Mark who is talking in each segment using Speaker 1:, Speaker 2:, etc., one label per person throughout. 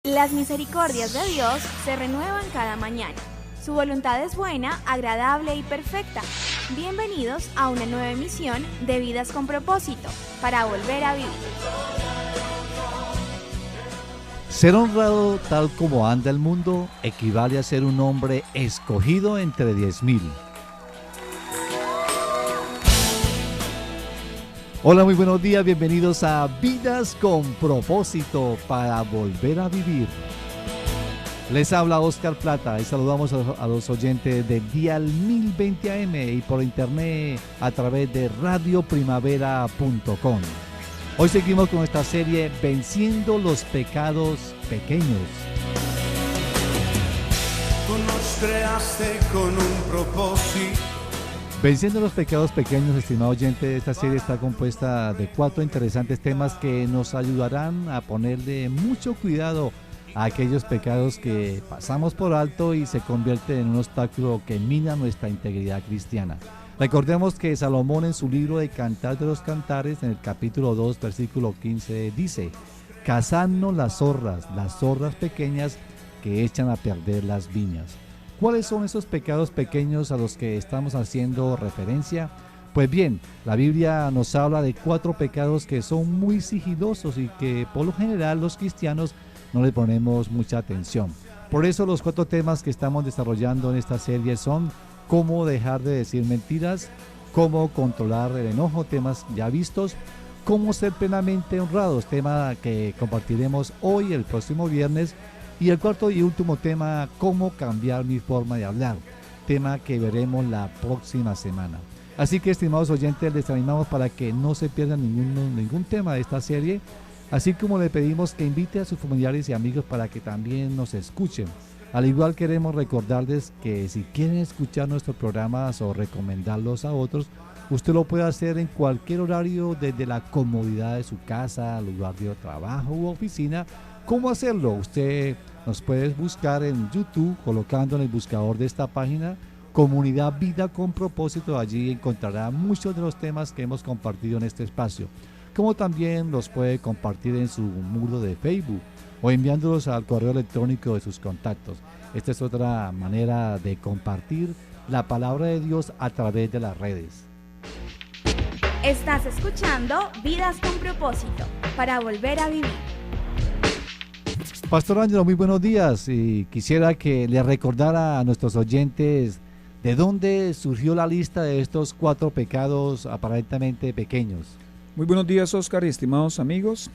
Speaker 1: Las misericordias de Dios se renuevan cada mañana. Su voluntad es buena, agradable y perfecta. Bienvenidos a una nueva emisión de Vidas con Propósito, para volver a vivir.
Speaker 2: Ser honrado tal como anda el mundo equivale a ser un hombre escogido entre 10,000. Hola, muy buenos días, bienvenidos a Vidas con Propósito para volver a vivir. Les habla Oscar Plata y saludamos a los oyentes del Dial 1020 AM y por internet a través de radioprimavera.com. Hoy seguimos con esta serie Venciendo los pecados pequeños.
Speaker 3: Tú nos creaste con un propósito.
Speaker 2: Venciendo los pecados pequeños, estimado oyente, esta serie está compuesta de 4 interesantes temas que nos ayudarán a ponerle mucho cuidado a aquellos pecados que pasamos por alto y se convierten en un obstáculo que mina nuestra integridad cristiana. Recordemos que Salomón en su libro de Cantar de los Cantares, en el capítulo 2, versículo 15, dice: cazadnos las zorras pequeñas que echan a perder las viñas. ¿Cuáles son esos pecados pequeños a los que estamos haciendo referencia? Pues bien, la Biblia nos habla de 4 pecados que son muy sigilosos y que por lo general los cristianos no le ponemos mucha atención. Por eso los 4 temas que estamos desarrollando en esta serie son: cómo dejar de decir mentiras, cómo controlar el enojo, temas ya vistos; cómo ser plenamente honrados, tema que compartiremos hoy, el próximo viernes; y el 4 y último tema, cómo cambiar mi forma de hablar, tema que veremos la próxima semana. Así que, estimados oyentes, les animamos para que no se pierdan ningún tema de esta serie, así como le pedimos que invite a sus familiares y amigos para que también nos escuchen. Al igual, queremos recordarles que si quieren escuchar nuestros programas o recomendarlos a otros, usted lo puede hacer en cualquier horario desde la comodidad de su casa, lugar de trabajo u oficina. ¿Cómo hacerlo? Usted nos puede buscar en YouTube colocando en el buscador de esta página Comunidad Vida con Propósito. Allí encontrará muchos de los temas que hemos compartido en este espacio, como también los puede compartir en su muro de Facebook o enviándolos al correo electrónico de sus contactos. Esta es otra manera de compartir la palabra de Dios a través de las redes.
Speaker 1: Estás escuchando Vidas con Propósito, para volver a vivir.
Speaker 2: Pastor Ángelo, muy buenos días, y quisiera que le recordara a nuestros oyentes de dónde surgió la lista de estos 4 pecados aparentemente pequeños.
Speaker 4: Muy buenos días, Oscar y estimados amigos.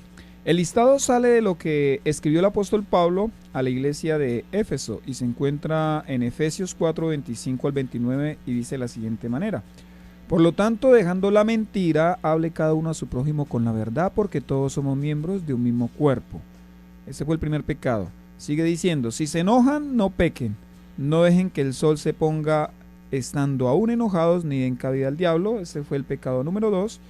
Speaker 4: El listado sale de lo que escribió el apóstol Pablo a la iglesia de Éfeso y se encuentra en Efesios 4, 25 al 29 y dice de la siguiente manera: por lo tanto, dejando la mentira, hable cada uno a su prójimo con la verdad, porque todos somos miembros de un mismo cuerpo. Ese fue el primer pecado. Sigue diciendo: si se enojan, no pequen, no dejen que el sol se ponga estando aún enojados, ni den cabida al diablo. Ese fue el pecado número 2.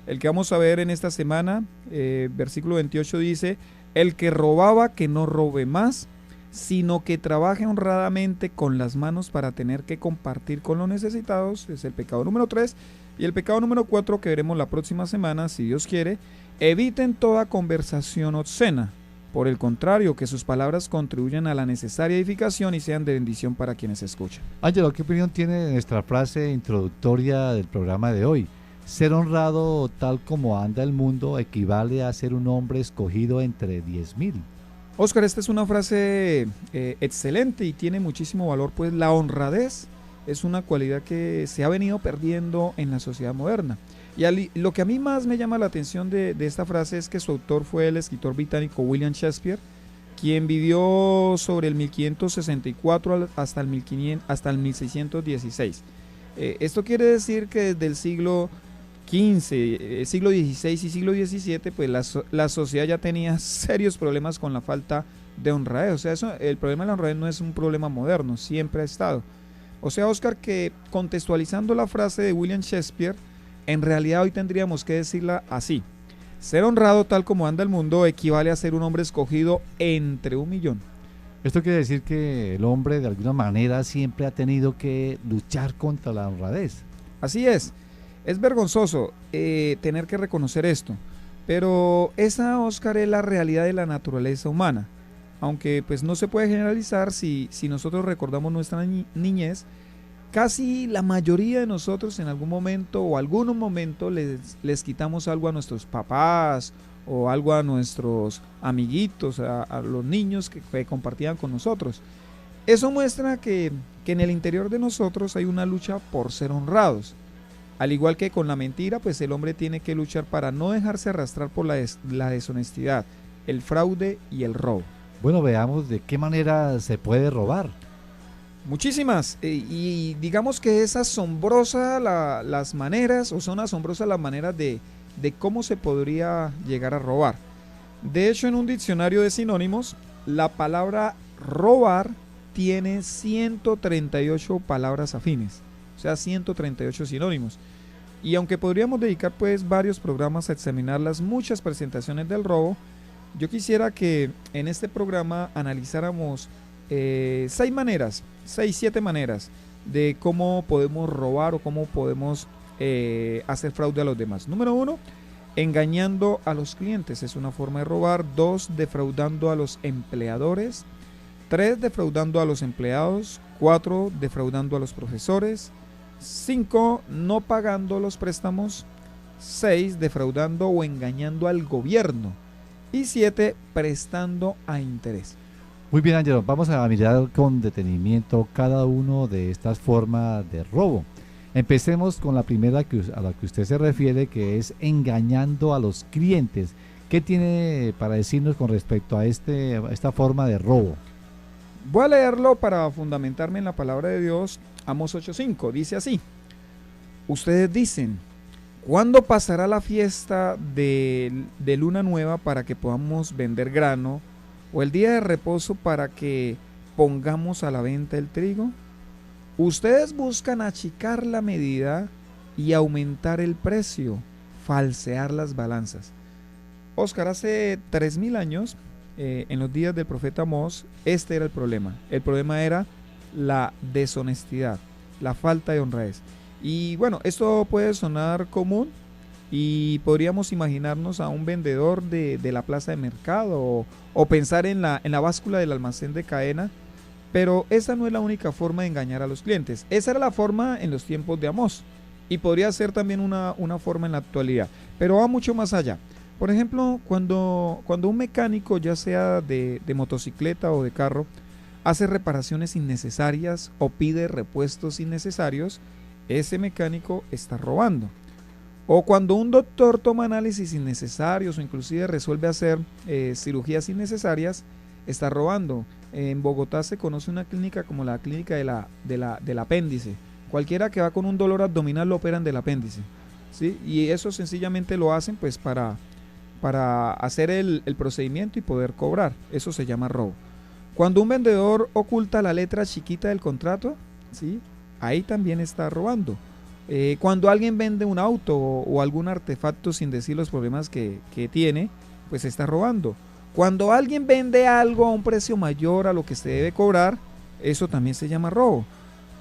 Speaker 4: El que vamos a ver en esta semana, versículo 28 dice: el que robaba, que no robe más, sino que trabaje honradamente con las manos para tener que compartir con los necesitados. Es el pecado número 3. Y el pecado número 4, que veremos la próxima semana, si Dios quiere: eviten toda conversación obscena. Por el contrario, que sus palabras contribuyan a la necesaria edificación y sean de bendición para quienes escuchan.
Speaker 2: Ángelo, ¿qué opinión tiene de nuestra frase introductoria del programa de hoy? Ser honrado tal como anda el mundo equivale a ser un hombre escogido entre 10,000.
Speaker 4: Oscar, esta es una frase excelente y tiene muchísimo valor, pues la honradez es una cualidad que se ha venido perdiendo en la sociedad moderna. Y lo que a mí más me llama la atención de esta frase es que su autor fue el escritor británico William Shakespeare, quien vivió sobre el 1564 hasta el 1616. Esto quiere decir que desde el siglo XV, siglo XVI y siglo XVII, pues la sociedad ya tenía serios problemas con la falta de honradez. O sea, el problema de la honradez no es un problema moderno, siempre ha estado. O sea, Oscar, que contextualizando la frase de William Shakespeare, en realidad hoy tendríamos que decirla así: ser honrado tal como anda el mundo equivale a ser un hombre escogido entre 1,000,000.
Speaker 2: Esto quiere decir que el hombre de alguna manera siempre ha tenido que luchar contra la honradez.
Speaker 4: Así es vergonzoso tener que reconocer esto, pero esa, Oscar, es la realidad de la naturaleza humana. aunque pues no se puede generalizar, si nosotros recordamos nuestra niñez, casi la mayoría de nosotros en algún momento o algunos momentos les quitamos algo a nuestros papás o algo a nuestros amiguitos, a los niños que compartían con nosotros. Eso muestra que en el interior de nosotros hay una lucha por ser honrados. Al igual que con la mentira, pues el hombre tiene que luchar para no dejarse arrastrar por la deshonestidad, el fraude y el robo.
Speaker 2: Bueno, veamos de qué manera se puede robar.
Speaker 4: Muchísimas, y digamos que es asombrosa las maneras, o son asombrosas las maneras de cómo se podría llegar a robar. De hecho, en un diccionario de sinónimos, la palabra robar tiene 138 palabras afines, o sea, 138 sinónimos. Y aunque podríamos dedicar pues varios programas a examinar las muchas presentaciones del robo, yo quisiera que en este programa analizáramos 7 maneras de cómo podemos robar o cómo podemos hacer fraude a los demás. Número 1, engañando a los clientes, es una forma de robar. 2, defraudando a los empleadores. 3, defraudando a los empleados. 4, defraudando a los profesores. 5, no pagando los préstamos. 6, defraudando o engañando al gobierno. Y 7, prestando a interés.
Speaker 2: Muy bien, Ángelo, vamos a mirar con detenimiento cada uno de estas formas de robo. Empecemos con la primera a la que usted se refiere, que es engañando a los clientes. ¿Qué tiene para decirnos con respecto a esta forma de robo?
Speaker 4: Voy a leerlo para fundamentarme en la palabra de Dios. Amós 8:5 dice así: ustedes dicen, ¿cuándo pasará la fiesta de luna nueva para que podamos vender grano? ¿O el día de reposo para que pongamos a la venta el trigo? Ustedes buscan achicar la medida y aumentar el precio, falsear las balanzas. Oscar, hace 3000 años, en los días del profeta Amós, este era el problema. El problema era la deshonestidad, la falta de honradez. Y bueno, esto puede sonar común y podríamos imaginarnos a un vendedor de la plaza de mercado o pensar en la báscula del almacén de cadena, pero esa no es la única forma de engañar a los clientes. Esa era la forma en los tiempos de Amós y podría ser también una forma en la actualidad, pero va mucho más allá. Por ejemplo, cuando un mecánico, ya sea de motocicleta o de carro, hace reparaciones innecesarias o pide repuestos innecesarios, ese mecánico está robando. O cuando un doctor toma análisis innecesarios o inclusive resuelve hacer cirugías innecesarias, está robando. En Bogotá se conoce una clínica como la clínica del apéndice. Cualquiera que va con un dolor abdominal lo operan del apéndice, ¿sí? Y eso sencillamente lo hacen pues para hacer el procedimiento y poder cobrar. Eso se llama robo. Cuando un vendedor oculta la letra chiquita del contrato, ¿sí? Ahí también está robando. Cuando alguien vende un auto o algún artefacto sin decir los problemas que tiene, pues está robando. Cuando alguien vende algo a un precio mayor a lo que se debe cobrar, eso también se llama robo.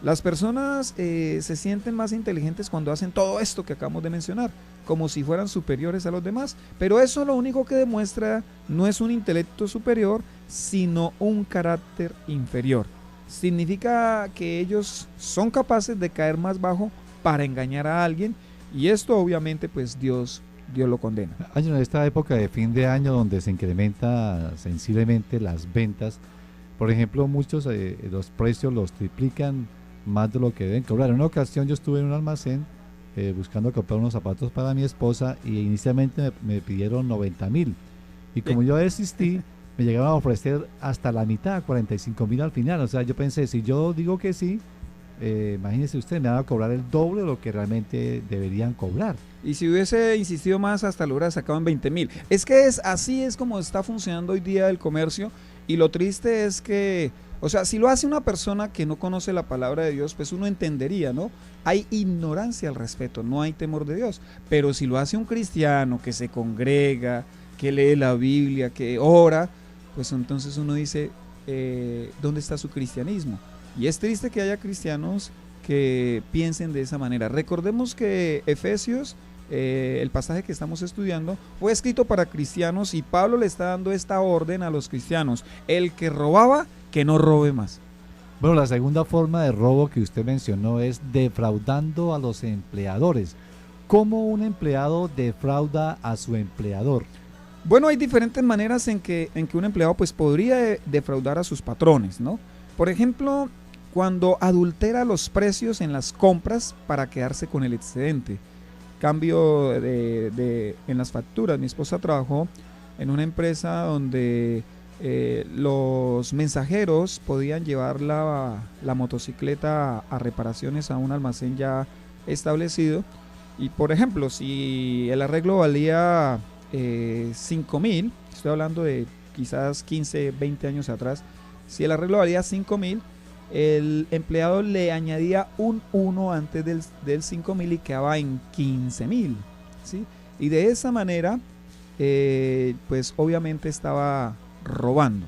Speaker 4: Las personas se sienten más inteligentes cuando hacen todo esto que acabamos de mencionar, como si fueran superiores a los demás, pero eso lo único que demuestra no es un intelecto superior, sino un carácter inferior. Significa que ellos son capaces de caer más bajo para engañar a alguien, y esto obviamente pues Dios lo condena.
Speaker 2: En esta época de fin de año donde se incrementa sensiblemente las ventas, por ejemplo, muchos los precios los triplican más de lo que deben cobrar. En una ocasión yo estuve en un almacén buscando comprar unos zapatos para mi esposa y inicialmente me pidieron 90,000 y como yo desistí, me llegaron a ofrecer hasta la mitad, 45,000 al final. O sea, yo pensé, si yo digo que sí, imagínese usted, me van a cobrar el doble de lo que realmente deberían cobrar.
Speaker 4: Y si hubiese insistido más, hasta lo hubiera sacado en 20,000. Es que así es como está funcionando hoy día el comercio, y lo triste es que, o sea, si lo hace una persona que no conoce la palabra de Dios, pues uno entendería, ¿no? Hay ignorancia al respecto, no hay temor de Dios. Pero si lo hace un cristiano que se congrega, que lee la Biblia, que ora, pues entonces uno dice, ¿dónde está su cristianismo? Y es triste que haya cristianos que piensen de esa manera. Recordemos que Efesios el pasaje que estamos estudiando, fue escrito para cristianos y Pablo le está dando esta orden a los cristianos: el que robaba, que no robe más.
Speaker 2: Bueno, la segunda forma de robo que usted mencionó es defraudando a los empleadores. ¿Cómo un empleado defrauda a su empleador?
Speaker 4: Bueno, hay diferentes maneras en que un empleado pues podría defraudar a sus patrones, ¿no? Por ejemplo, cuando adultera los precios en las compras para quedarse con el excedente. Cambio en las facturas. Mi esposa trabajó en una empresa donde los mensajeros podían llevar la motocicleta a reparaciones a un almacén ya establecido. Y por ejemplo, si el arreglo valía 5,000, estoy hablando de quizás 15, 20 años atrás, si el arreglo valía 5,000, el empleado le añadía un 1 antes del 5,000 y quedaba en 15,000, ¿sí? Y de esa manera, pues obviamente estaba robando.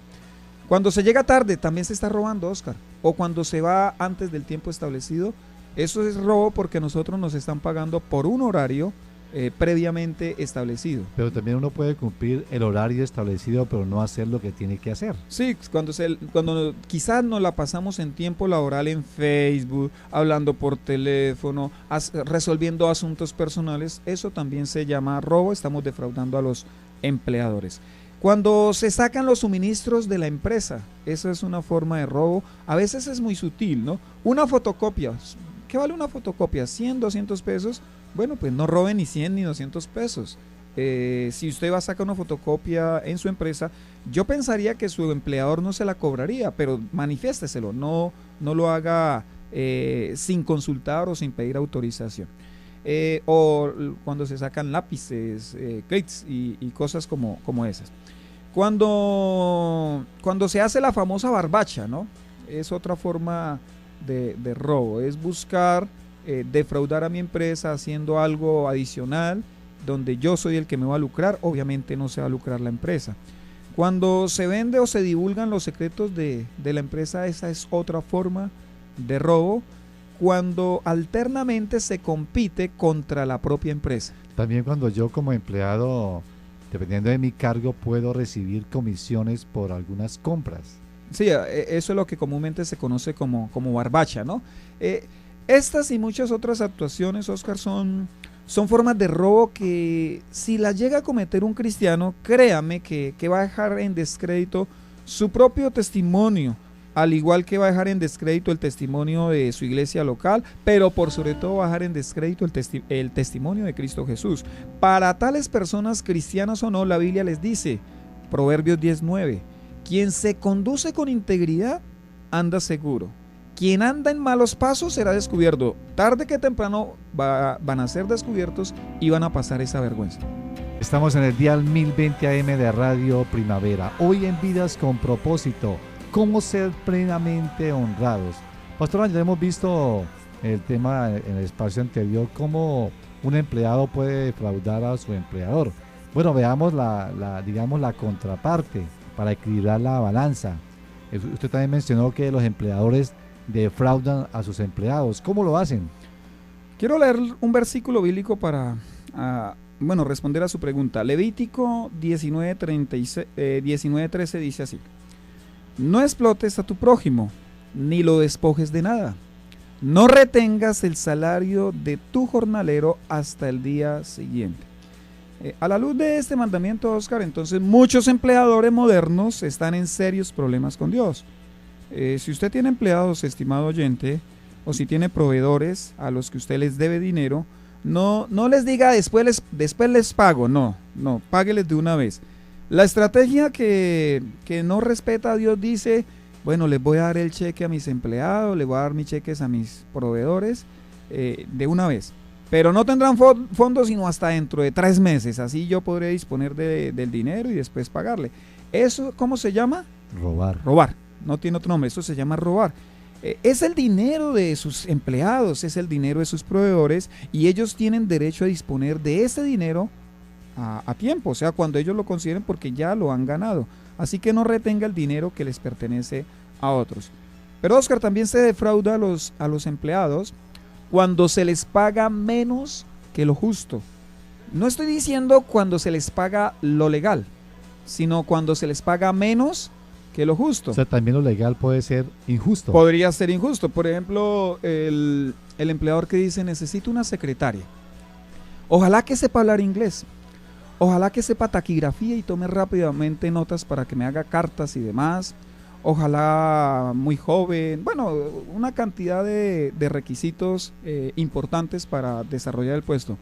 Speaker 4: Cuando se llega tarde, también se está robando, Oscar. O cuando se va antes del tiempo establecido, eso es robo porque nosotros nos están pagando por un horario previamente establecido.
Speaker 2: Pero también uno puede cumplir el horario establecido, pero no hacer lo que tiene que hacer.
Speaker 4: Sí, cuando quizás nos la pasamos en tiempo laboral en Facebook, hablando por teléfono, resolviendo asuntos personales, eso también se llama robo. Estamos defraudando a los empleadores. Cuando se sacan los suministros de la empresa, eso es una forma de robo. A veces es muy sutil, ¿no? Una fotocopia, ¿qué vale una fotocopia? 100, 200 pesos. Bueno, pues no robe ni 100 ni 200 pesos. Si usted va a sacar una fotocopia en su empresa, yo pensaría que su empleador no se la cobraría, pero manifiésteselo, no lo haga sin consultar o sin pedir autorización. O cuando se sacan lápices, clics y cosas como esas. Cuando se hace la famosa barbacha, ¿no? Es otra forma de robo, es buscar defraudar a mi empresa haciendo algo adicional donde yo soy el que me va a lucrar. Obviamente no se va a lucrar la empresa. Cuando se vende o se divulgan los secretos de la empresa, esa es otra forma de robo. Cuando alternamente se compite contra la propia empresa.
Speaker 2: También cuando yo como empleado, dependiendo de mi cargo, puedo recibir comisiones por algunas compras.
Speaker 4: Sí, eso es lo que comúnmente se conoce como barbacha, ¿no? Estas y muchas otras actuaciones, Oscar, son formas de robo que si las llega a cometer un cristiano, créame que va a dejar en descrédito su propio testimonio, al igual que va a dejar en descrédito el testimonio de su iglesia local, pero por sobre todo va a dejar en descrédito el testimonio de Cristo Jesús. Para tales personas, cristianas o no, la Biblia les dice, Proverbios 10:9, quien se conduce con integridad anda seguro. Quien anda en malos pasos será descubierto. Tarde que temprano van a ser descubiertos y van a pasar esa vergüenza.
Speaker 2: Estamos en el dial 1020 AM de Radio Primavera. Hoy en Vidas con Propósito, cómo ser plenamente honrados. Pastor Ángel, hemos visto el tema en el espacio anterior, cómo un empleado puede defraudar a su empleador. Bueno, veamos la contraparte para equilibrar la balanza. Usted también mencionó que los empleadores defraudan a sus empleados. ¿Cómo lo hacen?
Speaker 4: Quiero leer un versículo bíblico para responder a su pregunta. Levítico 19:13 dice así: no explotes a tu prójimo, ni lo despojes de nada. No retengas el salario de tu jornalero hasta el día siguiente. A la luz de este mandamiento, Oscar, entonces muchos empleadores modernos están en serios problemas con Dios. Si usted tiene empleados, estimado oyente, o si tiene proveedores a los que usted les debe dinero, no les diga después les pago, no, págueles de una vez. La estrategia que no respeta a Dios dice, bueno, les voy a dar el cheque a mis empleados, les voy a dar mis cheques a mis proveedores de una vez. Pero no tendrán fondos sino hasta dentro de 3 meses, así yo podré disponer del dinero y después pagarle. ¿Eso cómo se llama? Robar. No tiene otro nombre, eso se llama robar. Es el dinero de sus empleados, es el dinero de sus proveedores y ellos tienen derecho a disponer de ese dinero a tiempo, o sea, cuando ellos lo consideren porque ya lo han ganado. Así que no retenga el dinero que les pertenece a otros. Pero Oscar, también se defrauda a los empleados cuando se les paga menos que lo justo. No estoy diciendo cuando se les paga lo legal, sino cuando se les paga menos que lo justo.
Speaker 2: O sea, también lo legal puede ser injusto.
Speaker 4: Podría ser injusto. Por ejemplo, el empleador que dice, necesito una secretaria. Ojalá que sepa hablar inglés. Ojalá que sepa taquigrafía y tome rápidamente notas para que me haga cartas y demás. Ojalá muy joven. Bueno, una cantidad de requisitos importantes para desarrollar el puesto.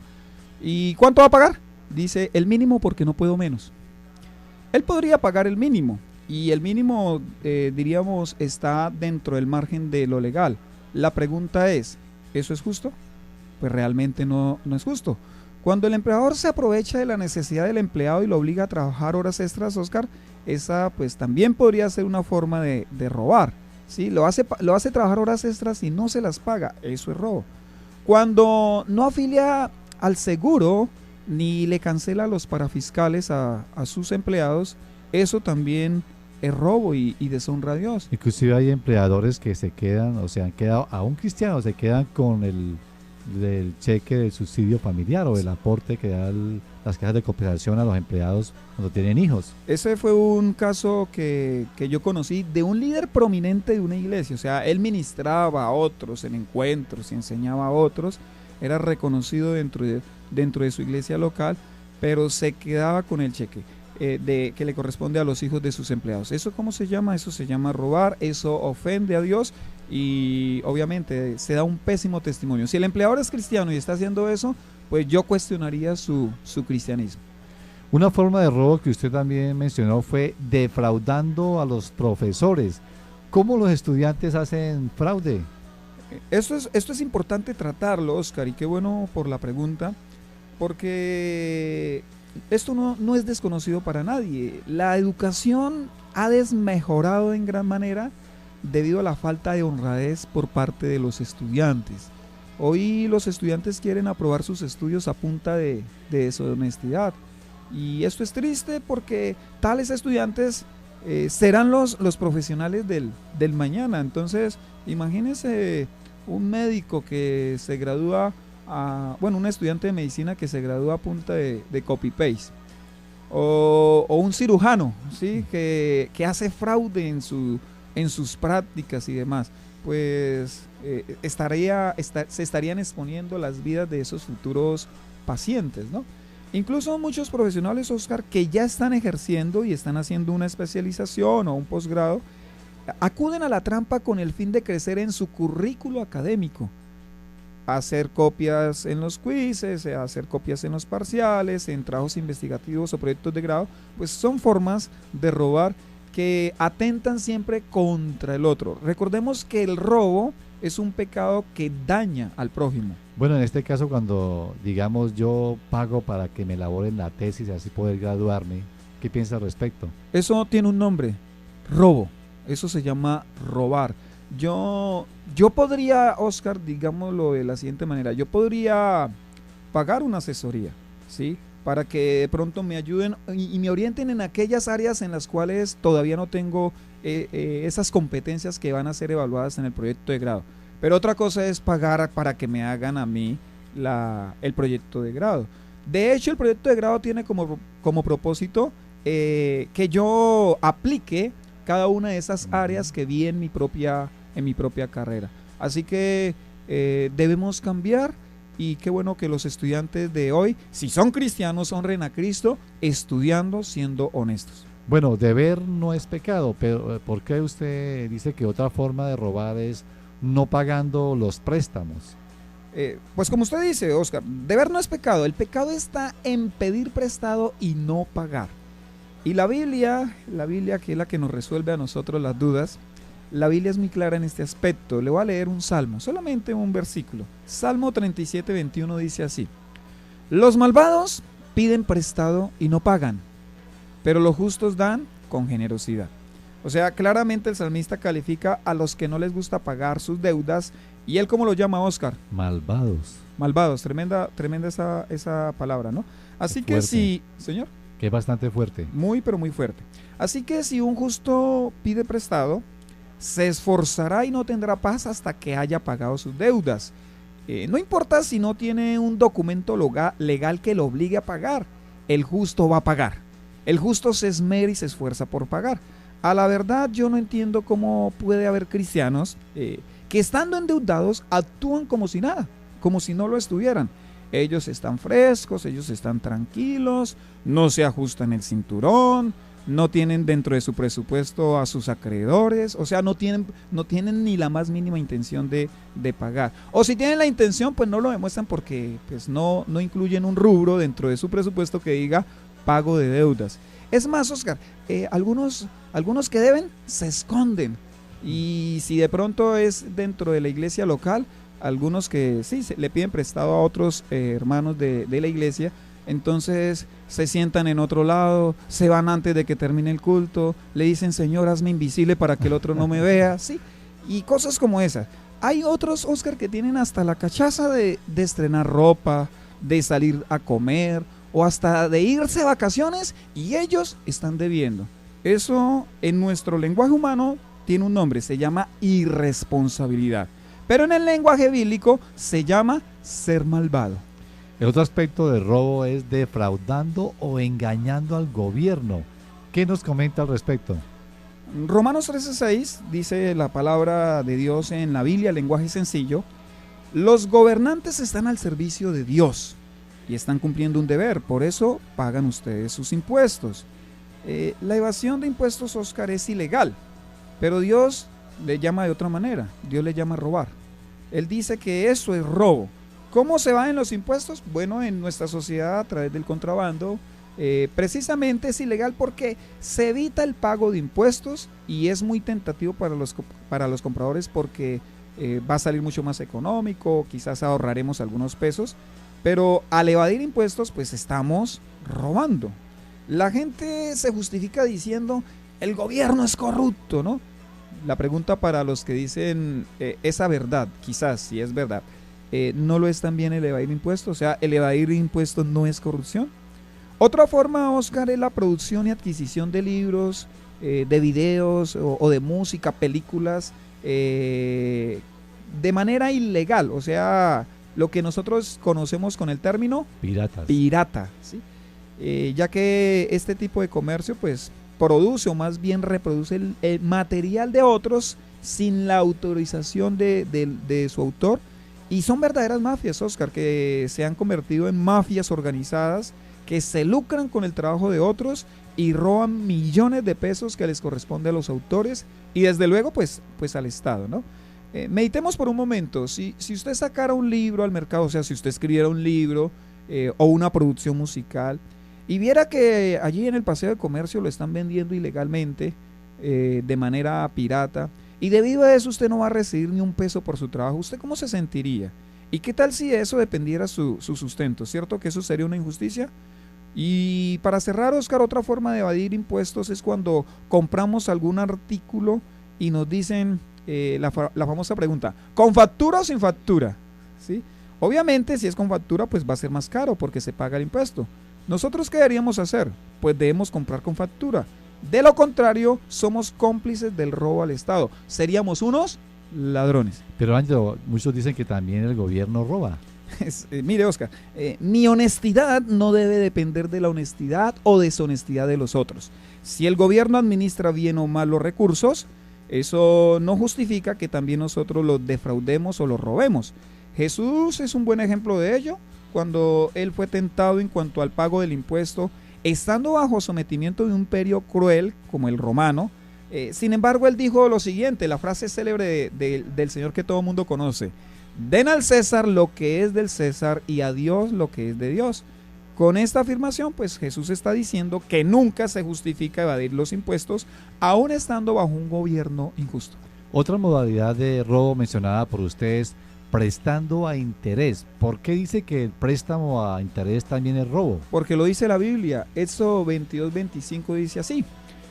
Speaker 4: ¿Y cuánto va a pagar? Dice, el mínimo porque no puedo menos. Él podría pagar el mínimo. Y el mínimo, diríamos, está dentro del margen de lo legal. La pregunta es, ¿eso es justo? Pues realmente no es justo. Cuando el empleador se aprovecha de la necesidad del empleado y lo obliga a trabajar horas extras, Oscar, esa pues también podría ser una forma de robar, ¿sí? Lo hace trabajar horas extras y no se las paga, eso es robo. Cuando no afilia al seguro ni le cancela los parafiscales a sus empleados, eso también es robo y deshonra a Dios.
Speaker 2: Inclusive hay empleadores que se quedan, o sea, han quedado, aún cristianos, se quedan con el cheque del subsidio familiar o el aporte que dan las cajas de cooperación a los empleados cuando tienen hijos.
Speaker 4: Ese fue un caso que yo conocí de un líder prominente de una iglesia. O sea, él ministraba a otros en encuentros y enseñaba a otros, era reconocido dentro de su iglesia local, pero se quedaba con el cheque que le corresponde a los hijos de sus empleados. ¿Eso cómo se llama? Eso se llama robar, eso ofende a Dios y obviamente se da un pésimo testimonio. Si el empleador es cristiano y está haciendo eso, pues yo cuestionaría su cristianismo.
Speaker 2: Una forma de robo que usted también mencionó fue defraudando a los profesores. ¿Cómo los estudiantes hacen fraude?
Speaker 4: Esto es importante tratarlo, Oscar, y qué bueno por la pregunta, porque esto no es desconocido para nadie. La educación ha desmejorado en gran manera debido a la falta de honradez por parte de los estudiantes. Hoy los estudiantes quieren aprobar sus estudios a punta de deshonestidad. Y esto es triste porque tales estudiantes serán los profesionales del mañana. Entonces, imagínense un médico que se gradúa, un estudiante de medicina que se gradúa a punta de copy-paste. O un cirujano, ¿sí? que hace fraude en sus prácticas y demás. Pues se estarían exponiendo las vidas de esos futuros pacientes, ¿no? Incluso muchos profesionales, Oscar, que ya están ejerciendo y están haciendo una especialización o un posgrado, acuden a la trampa con el fin de crecer en su currículo académico. Hacer copias en los quizzes, hacer copias en los parciales, en trabajos investigativos o proyectos de grado, pues son formas de robar que atentan siempre contra el otro. Recordemos que el robo es un pecado que daña al prójimo.
Speaker 2: Bueno, en este caso cuando, digamos, yo pago para que me elaboren la tesis y así poder graduarme, ¿qué piensa al respecto?
Speaker 4: Eso tiene un nombre, robo. Eso se llama robar. Yo podría, Oscar, digámoslo de la siguiente manera, yo podría pagar una asesoría, ¿sí? Para que de pronto me ayuden y me orienten en aquellas áreas en las cuales todavía no tengo esas competencias que van a ser evaluadas en el proyecto de grado. Pero otra cosa es pagar para que me hagan a mí el proyecto de grado. De hecho, el proyecto de grado tiene como propósito que yo aplique cada una de esas áreas que vi en mi propia carrera. Así que debemos cambiar. Y qué bueno que los estudiantes de hoy, si son cristianos, honren a Cristo estudiando, siendo honestos.
Speaker 2: Bueno, deber no es pecado, pero ¿por qué usted dice que otra forma de robar es no pagando los préstamos?
Speaker 4: Pues como usted dice, Oscar, deber no es pecado. El pecado está en pedir prestado y no pagar. Y la Biblia, que es la que nos resuelve a nosotros las dudas, la Biblia es muy clara en este aspecto. Le voy a leer un salmo, solamente un versículo. Salmo 37:21 dice así: los malvados piden prestado y no pagan, pero los justos dan con generosidad. O sea, claramente el salmista califica a los que no les gusta pagar sus deudas. ¿Y él cómo lo llama, Oscar?
Speaker 2: Malvados.
Speaker 4: Malvados, tremenda esa palabra, ¿no? Así que si, señor.
Speaker 2: Que es bastante fuerte.
Speaker 4: Muy, pero muy fuerte. Así que si un justo pide prestado, se esforzará y no tendrá paz hasta que haya pagado sus deudas. No importa si no tiene un documento legal que lo obligue a pagar, el justo va a pagar. El justo se esmera y se esfuerza por pagar. A la verdad, yo no entiendo cómo puede haber cristianos que estando endeudados actúan como si nada, como si no lo estuvieran. Ellos están frescos, ellos están tranquilos, no se ajustan el cinturón, no tienen dentro de su presupuesto a sus acreedores, o sea, no tienen ni la más mínima intención de pagar. O si tienen la intención, pues no lo demuestran porque pues no incluyen un rubro dentro de su presupuesto que diga pago de deudas. Es más, Oscar, algunos que deben se esconden, y si de pronto es dentro de la iglesia local, algunos que sí le piden prestado a otros hermanos de la iglesia, entonces se sientan en otro lado, se van antes de que termine el culto, le dicen, Señor, hazme invisible para que el otro no me vea, sí, y cosas como esas. Hay otros, Oscar, que tienen hasta la cachaza de estrenar ropa, de salir a comer, o hasta de irse de vacaciones, y ellos están debiendo. Eso en nuestro lenguaje humano tiene un nombre, se llama irresponsabilidad, pero en el lenguaje bíblico se llama ser malvado.
Speaker 2: El otro aspecto del robo es defraudando o engañando al gobierno. ¿Qué nos comenta al respecto?
Speaker 4: Romanos 13:6 dice la palabra de Dios en la Biblia, lenguaje sencillo: los gobernantes están al servicio de Dios y están cumpliendo un deber, por eso pagan ustedes sus impuestos. La evasión de impuestos, Oscar, es ilegal, pero Dios le llama de otra manera. Dios le llama robar. Él dice que eso es robo. ¿Cómo se van en los impuestos? Bueno, en nuestra sociedad a través del contrabando. Precisamente es ilegal porque se evita el pago de impuestos y es muy tentativo para los compradores porque va a salir mucho más económico, quizás ahorraremos algunos pesos, pero al evadir impuestos pues estamos robando. La gente se justifica diciendo el gobierno es corrupto, ¿no? La pregunta para los que dicen esa verdad, quizás si es verdad, ¿no lo es también el evadir impuestos? O sea, ¿el evadir impuestos no es corrupción? Otra forma, Oscar, es la producción y adquisición de libros, de videos o de música, películas, de manera ilegal, o sea, lo que nosotros conocemos con el término pirata, ¿sí? Ya que este tipo de comercio pues produce o más bien reproduce el material de otros sin la autorización de su autor, y son verdaderas mafias, Oscar, que se han convertido en mafias organizadas que se lucran con el trabajo de otros y roban millones de pesos que les corresponde a los autores y desde luego pues al Estado, ¿no? Meditemos por un momento, si usted sacara un libro al mercado, o sea, si usted escribiera un libro o una producción musical y viera que allí en el Paseo de Comercio lo están vendiendo ilegalmente, de manera pirata, y debido a eso usted no va a recibir ni un peso por su trabajo, ¿usted cómo se sentiría? ¿Y qué tal si eso dependiera su sustento? ¿Cierto que eso sería una injusticia? Y para cerrar, Oscar, otra forma de evadir impuestos es cuando compramos algún artículo y nos dicen la famosa pregunta, ¿con factura o sin factura? ¿Sí? Obviamente si es con factura pues va a ser más caro porque se paga el impuesto. ¿Nosotros qué deberíamos hacer? Pues debemos comprar con factura. De lo contrario, somos cómplices del robo al Estado. Seríamos unos ladrones.
Speaker 2: Pero Ángelo, muchos dicen que también el gobierno roba.
Speaker 4: Mire, Oscar, mi honestidad no debe depender de la honestidad o deshonestidad de los otros. Si el gobierno administra bien o mal los recursos, eso no justifica que también nosotros los defraudemos o los robemos. Jesús es un buen ejemplo de ello, cuando él fue tentado en cuanto al pago del impuesto, estando bajo sometimiento de un imperio cruel como el romano. Sin embargo, él dijo lo siguiente, la frase célebre del Señor que todo el mundo conoce: den al César lo que es del César y a Dios lo que es de Dios. Con esta afirmación, pues Jesús está diciendo que nunca se justifica evadir los impuestos, aún estando bajo un gobierno injusto.
Speaker 2: Otra modalidad de robo mencionada por ustedes, prestando a interés. ¿Por qué dice que el préstamo a interés también es robo?
Speaker 4: Porque lo dice la Biblia. Éxodo 22:25 dice así: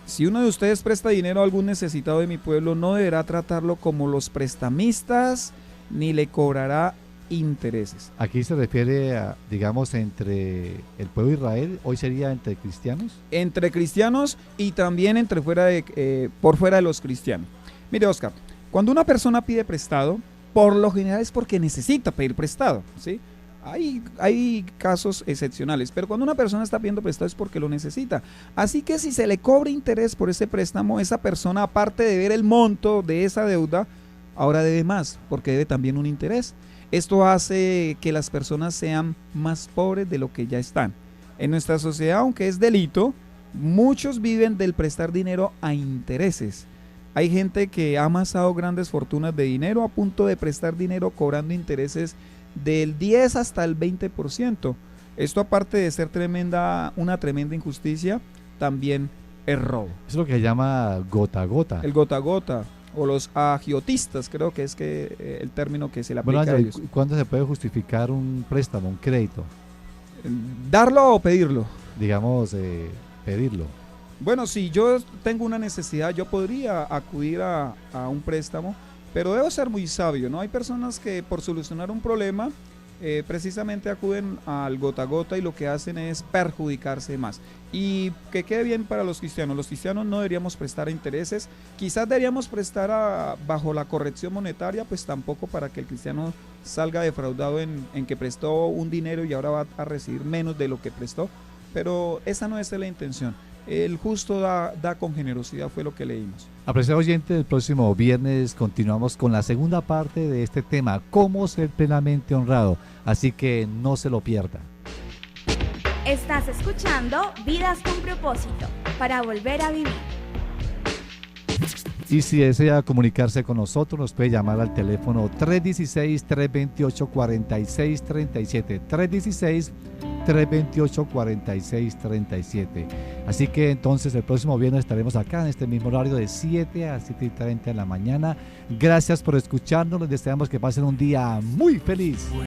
Speaker 4: si uno de ustedes presta dinero a algún necesitado de mi pueblo, no deberá tratarlo como los prestamistas, ni le cobrará intereses.
Speaker 2: Aquí se refiere a, digamos, entre el pueblo de Israel, hoy sería entre cristianos.
Speaker 4: Entre cristianos y también por fuera de los cristianos. Mire, Oscar, cuando una persona pide prestado, por lo general es porque necesita pedir prestado, ¿sí? Hay casos excepcionales, pero cuando una persona está pidiendo prestado es porque lo necesita. Así que si se le cobra interés por ese préstamo, esa persona, aparte de ver el monto de esa deuda, ahora debe más, porque debe también un interés. Esto hace que las personas sean más pobres de lo que ya están. En nuestra sociedad, aunque es delito, muchos viven del prestar dinero a intereses. Hay gente que ha amasado grandes fortunas de dinero a punto de prestar dinero cobrando intereses del 10 hasta el 20%. Esto, aparte de ser una tremenda injusticia, también es robo.
Speaker 2: Es lo que se llama gota a gota.
Speaker 4: El gota a gota, o los agiotistas, creo que es el término que se le aplica a ellos.
Speaker 2: ¿Cuándo se puede justificar un préstamo, un crédito?
Speaker 4: ¿Darlo o pedirlo?
Speaker 2: Digamos, pedirlo.
Speaker 4: Bueno, si yo tengo una necesidad, yo podría acudir a un préstamo, pero debo ser muy sabio, ¿no? Hay personas que por solucionar un problema precisamente acuden al gota a gota y lo que hacen es perjudicarse más. Y que quede bien para los cristianos no deberíamos prestar a intereses, quizás deberíamos prestar bajo la corrección monetaria, pues tampoco, para que el cristiano salga defraudado en que prestó un dinero y ahora va a recibir menos de lo que prestó, pero esa no es la intención. El justo da con generosidad, fue lo que leímos.
Speaker 2: Apreciado oyente, el próximo viernes continuamos con la segunda parte de este tema, cómo ser plenamente honrado, así que no se lo pierda.
Speaker 1: Estás escuchando Vidas con Propósito, para volver a vivir.
Speaker 2: Y si desea comunicarse con nosotros, nos puede llamar al teléfono 316-328-4637, 316-328-4637. Así que entonces el próximo viernes estaremos acá en este mismo horario de 7 a 7:30 de la mañana. Gracias por escucharnos, les deseamos que pasen un día muy feliz.